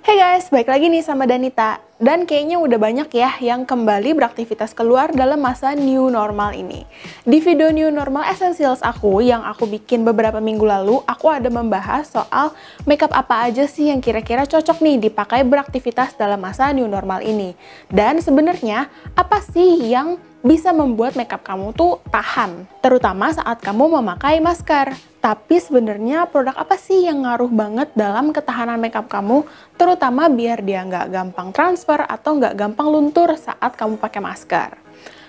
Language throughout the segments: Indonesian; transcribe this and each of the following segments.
Hey guys, balik lagi nih sama Danita. Dan kayaknya udah banyak ya yang kembali beraktivitas keluar dalam masa new normal ini. Di video new normal essentials aku yang aku bikin beberapa minggu lalu, aku ada membahas soal makeup apa aja sih yang kira-kira cocok nih dipakai beraktivitas dalam masa new normal ini. Dan sebenarnya apa sih yang bisa membuat makeup kamu tuh tahan, terutama saat kamu memakai masker. Tapi sebenarnya produk apa sih yang ngaruh banget dalam ketahanan makeup kamu, terutama biar dia nggak gampang transfer atau nggak gampang luntur saat kamu pakai masker?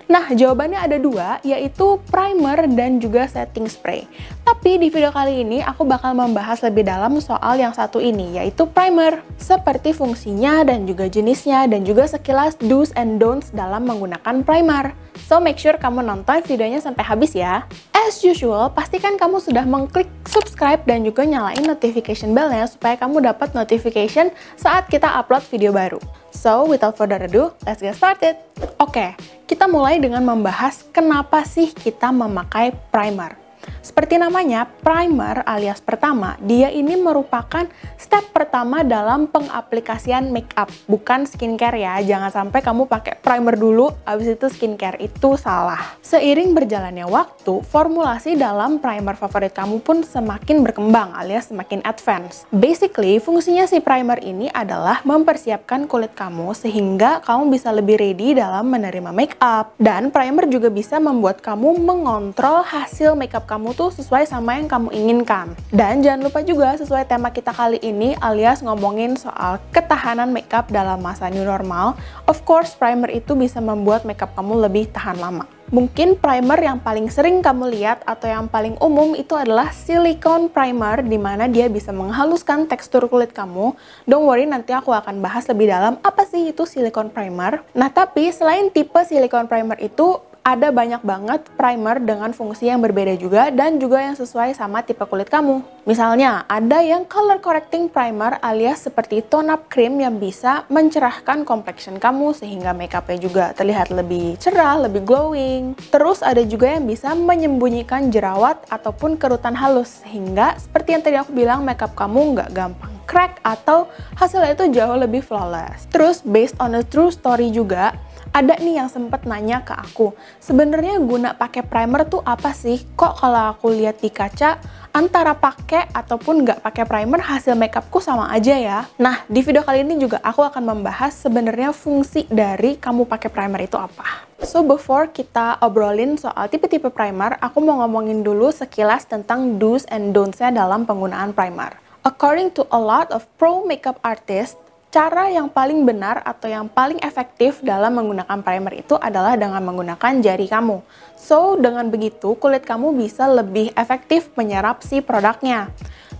Nah, jawabannya ada dua, yaitu primer dan juga setting spray. Tapi di video kali ini aku bakal membahas lebih dalam soal yang satu ini, yaitu primer. Seperti fungsinya dan juga jenisnya, dan juga sekilas do's and don'ts dalam menggunakan primer. So, make sure kamu nonton videonya sampai habis ya. As usual, pastikan kamu sudah mengklik subscribe dan juga nyalain notification bell-nya supaya kamu dapat notification saat kita upload video baru. So, without further ado, let's get started. Oke, kita mulai dengan membahas kenapa sih kita memakai primer. Seperti namanya, primer alias pertama, dia ini merupakan step pertama dalam pengaplikasian makeup, bukan skincare ya. Jangan sampai kamu pakai primer dulu, abis itu skincare, itu salah. Seiring berjalannya waktu, formulasi dalam primer favorit kamu pun semakin berkembang alias semakin advance. Basically, fungsinya si primer ini adalah mempersiapkan kulit kamu sehingga kamu bisa lebih ready dalam menerima makeup. Dan primer juga bisa membuat kamu mengontrol hasil makeup kamu tuh sesuai sama yang kamu inginkan. Dan jangan lupa juga sesuai tema kita kali ini alias ngomongin soal ketahanan makeup dalam masa new normal. Of course, primer itu bisa membuat makeup kamu lebih tahan lama. Mungkin primer yang paling sering kamu lihat atau yang paling umum itu adalah silicone primer, di mana dia bisa menghaluskan tekstur kulit kamu. Don't worry, nanti aku akan bahas lebih dalam apa sih itu silicone primer. Nah, tapi selain tipe silicone primer itu, ada banyak banget primer dengan fungsi yang berbeda juga dan juga yang sesuai sama tipe kulit kamu. Misalnya, ada yang color correcting primer alias seperti tone up cream yang bisa mencerahkan complexion kamu sehingga makeupnya juga terlihat lebih cerah, lebih glowing. Terus ada juga yang bisa menyembunyikan jerawat ataupun kerutan halus sehingga seperti yang tadi aku bilang, makeup kamu nggak gampang crack atau hasilnya itu jauh lebih flawless. Terus based on a true story juga, ada nih yang sempet nanya ke aku, sebenarnya guna pakai primer tuh apa sih? Kok kalau aku lihat di kaca, antara pakai ataupun nggak pakai primer hasil makeupku sama aja ya? Nah, di video kali ini juga aku akan membahas sebenarnya fungsi dari kamu pakai primer itu apa. So, before kita obrolin soal tipe-tipe primer, aku mau ngomongin dulu sekilas tentang do's and don'ts-nya dalam penggunaan primer. According to a lot of pro makeup artists, cara yang paling benar atau yang paling efektif dalam menggunakan primer itu adalah dengan menggunakan jari kamu. So, dengan begitu, kulit kamu bisa lebih efektif menyerap si produknya.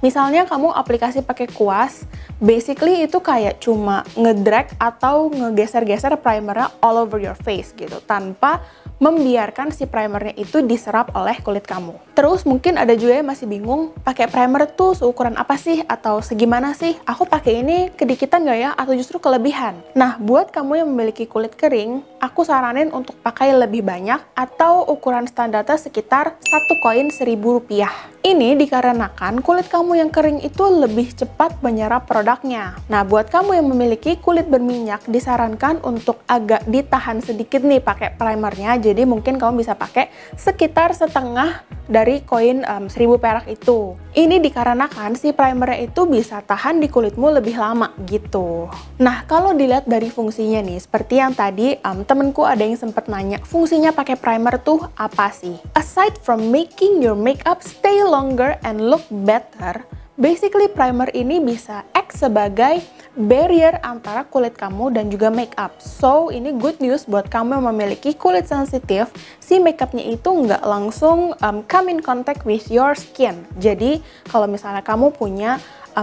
Misalnya kamu aplikasi pakai kuas, basically itu kayak cuma ngedrag atau ngegeser-geser primernya all over your face gitu, tanpa membiarkan si primernya itu diserap oleh kulit kamu. Terus mungkin ada juga yang masih bingung, pakai primer tuh seukuran apa sih? Atau segimana sih? Aku pakai ini kedikitan nggak ya? Atau justru kelebihan? Nah, buat kamu yang memiliki kulit kering, aku saranin untuk pakai lebih banyak atau ukuran standarnya sekitar 1 koin Rp1.000. Ini dikarenakan kulit kamu yang kering itu lebih cepat menyerap produknya. Nah, buat kamu yang memiliki kulit berminyak, disarankan untuk agak ditahan sedikit nih pakai primernya. Jadi mungkin kamu bisa pakai sekitar setengah dari koin 1000 perak itu. Ini dikarenakan si primernya itu bisa tahan di kulitmu lebih lama gitu. Nah, kalau dilihat dari fungsinya nih, seperti yang tadi temenku ada yang sempat nanya, fungsinya pakai primer tuh apa sih? Aside from making your makeup stay longer and look better, basically primer ini bisa act sebagai barrier antara kulit kamu dan juga makeup. So, ini good news buat kamu yang memiliki kulit sensitif, si makeupnya itu nggak langsung come in contact with your skin. Jadi, kalau misalnya kamu punya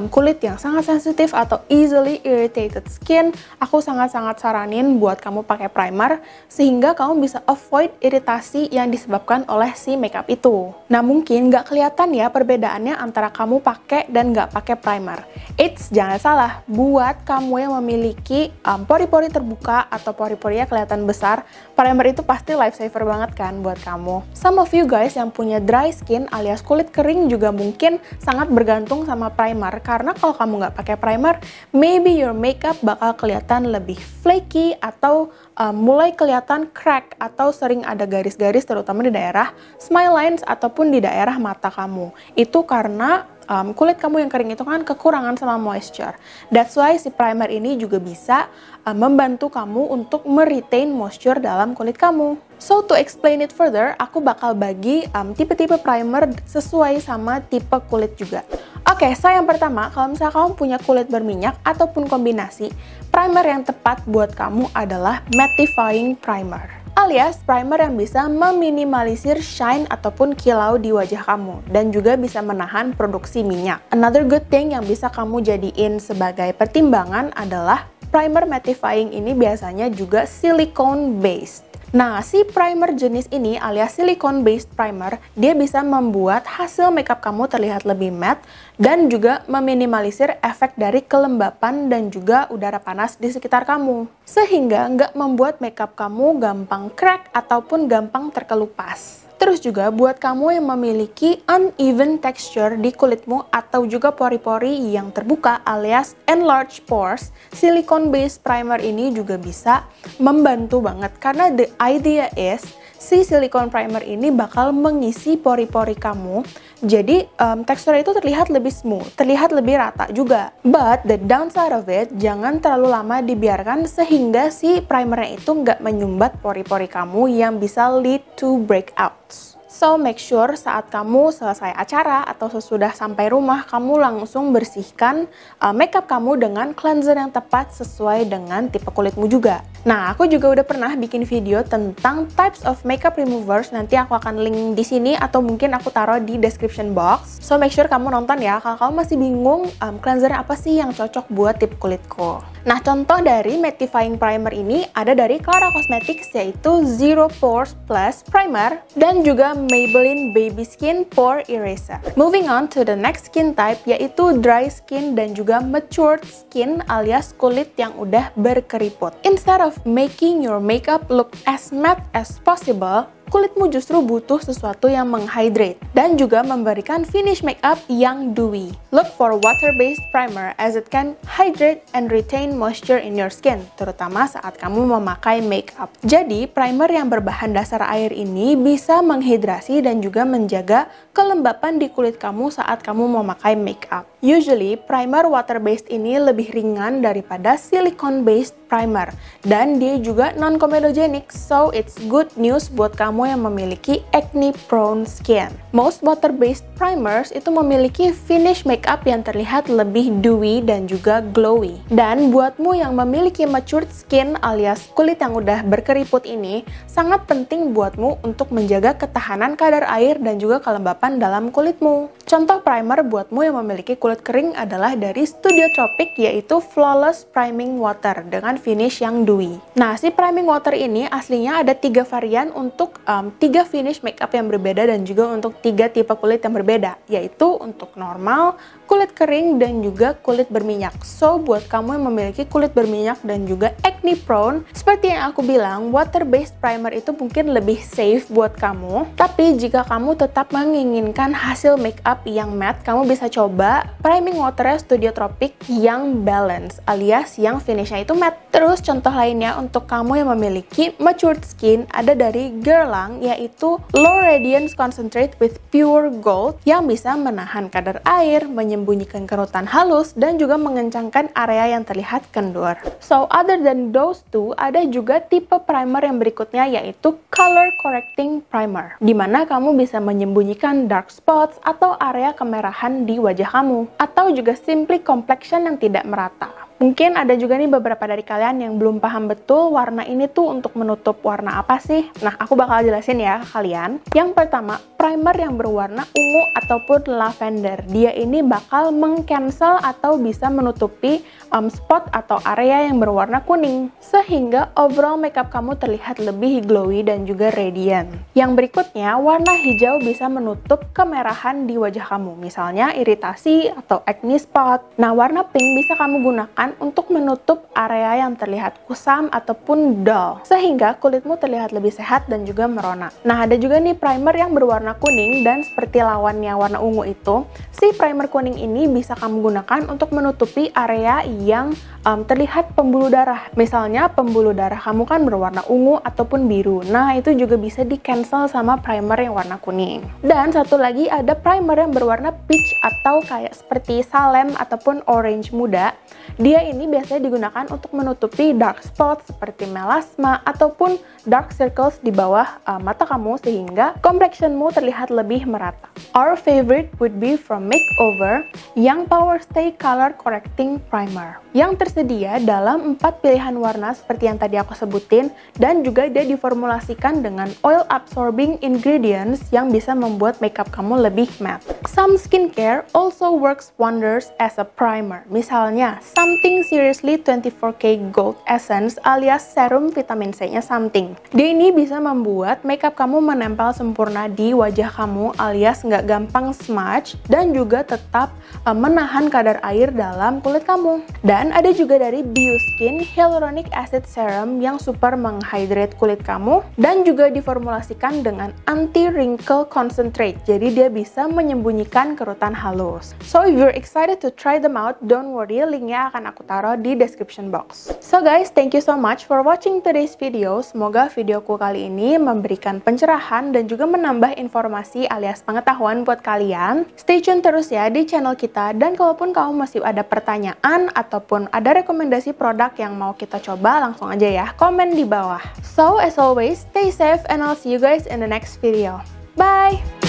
kulit yang sangat sensitif atau easily irritated skin, aku sangat-sangat saranin buat kamu pakai primer sehingga kamu bisa avoid iritasi yang disebabkan oleh si makeup itu. Nah, mungkin nggak kelihatan ya perbedaannya antara kamu pakai dan nggak pakai primer. Eits, jangan salah, buat kamu yang memiliki pori-pori terbuka atau pori-porinya kelihatan besar, primer itu pasti lifesaver banget kan buat kamu. Some of you guys yang punya dry skin alias kulit kering juga mungkin sangat bergantung sama primer, karena kalau kamu nggak pakai primer, maybe your makeup bakal kelihatan lebih flaky atau mulai kelihatan crack atau sering ada garis-garis terutama di daerah smile lines ataupun di daerah mata kamu. Itu karena kulit kamu yang kering itu kan kekurangan sama moisture. That's why si primer ini juga bisa membantu kamu untuk meretain moisture dalam kulit kamu. So to explain it further, aku bakal bagi tipe-tipe primer sesuai sama tipe kulit juga. Oke, so yang pertama, kalau misalnya kamu punya kulit berminyak ataupun kombinasi, primer yang tepat buat kamu adalah mattifying primer. Alias primer yang bisa meminimalisir shine ataupun kilau di wajah kamu dan juga bisa menahan produksi minyak. Another good thing yang bisa kamu jadiin sebagai pertimbangan adalah primer mattifying ini biasanya juga silicone based. Nah, si primer jenis ini alias silicone based primer, dia bisa membuat hasil makeup kamu terlihat lebih matte dan juga meminimalisir efek dari kelembapan dan juga udara panas di sekitar kamu. Sehingga nggak membuat makeup kamu gampang crack ataupun gampang terkelupas. Terus juga buat kamu yang memiliki uneven texture di kulitmu atau juga pori-pori yang terbuka alias enlarged pores, silicone based primer ini juga bisa membantu banget karena the idea is si silicone primer ini bakal mengisi pori-pori kamu. Jadi tekstur itu terlihat lebih smooth, terlihat lebih rata juga. But the downside of it, jangan terlalu lama dibiarkan sehingga si primernya itu nggak menyumbat pori-pori kamu yang bisa lead to breakouts. So make sure saat kamu selesai acara atau sesudah sampai rumah, kamu langsung bersihkan makeup kamu dengan cleanser yang tepat sesuai dengan tipe kulitmu juga. Nah, aku juga udah pernah bikin video tentang types of makeup removers. Nanti aku akan link di sini atau mungkin aku taruh di description box. So make sure kamu nonton ya kalau kamu masih bingung cleanser apa sih yang cocok buat tipe kulitku. Nah, contoh dari mattifying primer ini ada dari Clara Cosmetics yaitu Zero Pores Plus Primer dan juga Maybelline Baby Skin Pore Eraser. Moving on to the next skin type yaitu dry skin dan juga matured skin alias kulit yang udah berkeriput. Instead of making your makeup look as matte as possible, kulitmu justru butuh sesuatu yang menghydrate dan juga memberikan finish makeup yang dewy. Look for water-based primer as it can hydrate and retain moisture in your skin, terutama saat kamu memakai makeup. Jadi, primer yang berbahan dasar air ini bisa menghidrasi dan juga menjaga kelembapan di kulit kamu saat kamu memakai makeup. Usually, primer water-based ini lebih ringan daripada silicone-based primer dan dia juga non-comedogenic, so it's good news buat kamu yang memiliki acne-prone skin. Most water-based primers itu memiliki finish makeup yang terlihat lebih dewy dan juga glowy. Dan buatmu yang memiliki matured skin alias kulit yang udah berkeriput ini, sangat penting buatmu untuk menjaga ketahanan kadar air dan juga kelembapan dalam kulitmu. Contoh primer buatmu yang memiliki kulit kering adalah dari Studio Tropic yaitu Flawless Priming Water dengan finish yang dewy. Nah, si priming water ini aslinya ada 3 varian untuk 3 finish makeup yang berbeda dan juga untuk 3 tipe kulit yang berbeda, yaitu untuk normal, kulit kering, dan juga kulit berminyak. So, buat kamu yang memiliki kulit berminyak dan juga acne prone, seperti yang aku bilang, water based primer itu mungkin lebih safe buat kamu. Tapi jika kamu tetap menginginkan hasil makeup yang matte, kamu bisa coba priming water Studio Tropic yang balance alias yang finishnya itu matte. Terus contoh lainnya untuk kamu yang memiliki matured skin ada dari Guerlain yaitu Low Radiance Concentrate with Pure Gold yang bisa menahan kadar air, menyembunyikan kerutan halus, dan juga mengencangkan area yang terlihat kendur. So other than those two, ada juga tipe primer yang berikutnya yaitu Color Correcting Primer, dimana kamu bisa menyembunyikan dark spots atau area kemerahan di wajah kamu, atau juga simply complexion yang tidak merata. Mungkin ada juga nih beberapa dari kalian yang belum paham betul warna ini tuh untuk menutup warna apa sih? Nah, aku bakal jelasin ya ke kalian. Yang pertama, primer yang berwarna ungu ataupun lavender. Dia ini bakal meng-cancel atau bisa menutupi spot atau area yang berwarna kuning. Sehingga overall makeup kamu terlihat lebih glowy dan juga radiant. Yang berikutnya, warna hijau bisa menutup kemerahan di wajah kamu. Misalnya iritasi atau acne spot. Nah, warna pink bisa kamu gunakan untuk menutup area yang terlihat kusam ataupun dull, sehingga kulitmu terlihat lebih sehat dan juga merona. Nah, ada juga nih primer yang berwarna kuning, dan seperti lawannya warna ungu itu, si primer kuning ini bisa kamu gunakan untuk menutupi area yang terlihat pembuluh darah. Misalnya pembuluh darah kamu kan berwarna ungu ataupun biru. Nah, itu juga bisa di-cancel sama primer yang warna kuning. Dan satu lagi ada primer yang berwarna peach atau kayak seperti salem ataupun orange muda. Dia ini biasanya digunakan untuk menutupi dark spots seperti melasma ataupun dark circles di bawah mata kamu sehingga complexionmu terlihat lebih merata. Our favorite would be from Makeover yang Power Stay Color Correcting Primer yang tersedia dalam 4 pilihan warna seperti yang tadi aku sebutin, dan juga dia diformulasikan dengan oil absorbing ingredients yang bisa membuat makeup kamu lebih matte. Some skincare also works wonders as a primer. Misalnya Something Seriously 24K Gold Essence alias serum vitamin C-nya Something. Dia ini bisa membuat makeup kamu menempel sempurna di wajah kamu alias nggak gampang smudge dan juga tetap menahan kadar air dalam kulit kamu. Dan ada juga dari Bioskin Hyaluronic Acid Serum yang super menghydrate kulit kamu dan juga diformulasikan dengan anti-wrinkle concentrate. Jadi dia bisa menyembunyikan kerutan halus. So if you're excited to try them out, don't worry, linknya akan aku taruh di description box. So guys, thank you so much for watching today's video. Semoga videoku kali ini memberikan pencerahan dan juga menambah informasi alias pengetahuan buat kalian. Stay tune terus ya di channel kita, dan kalaupun kamu masih ada pertanyaan ataupun ada rekomendasi produk yang mau kita coba, langsung aja ya komen di bawah. So as always, stay safe and I'll see you guys in the next video. Bye!